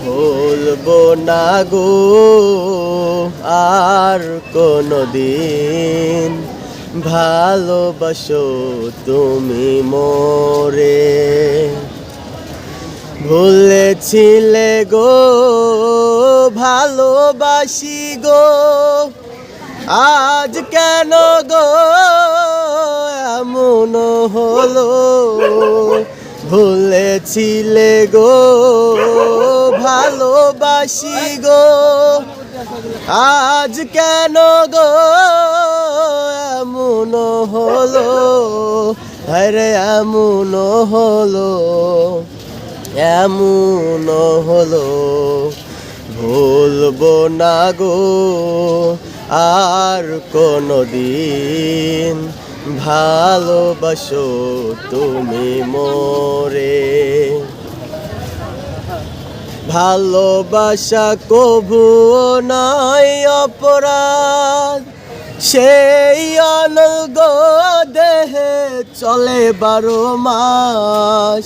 ভুলবো না গো আর কোনদিন, ভালোবাসো তুমি মোরে। ভুলেছিলে গো ভালোবাসি গো, আজ কেন গো এমন হলো। ভুলেছিলে গো ভালোবাসি গো, আজ কেন গো এমন হলো। আরে এমন হলো, এমন হলো। ভুলবো না গো আর কোনদিন, ভালোবাসো তুমি মোরে। ভালোবাসা কভুও নয় অপরাধ, সেই অনর্গ দেহে চলে 12 মাস।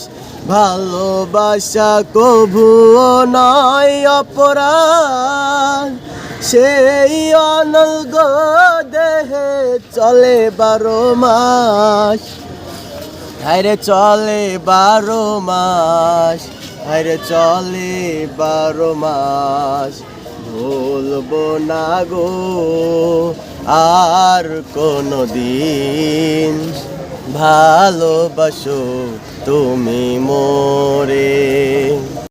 ভালোবাসা কভুও নয় অপরাধ, সেই অনর্গ দেহে চলে 12 মাস। আরে চলে 12 মাস, আরে চলে 12 মাস। ভুলবো না গো আর কোনদিন, ভালোবাসো তুমি মোরে।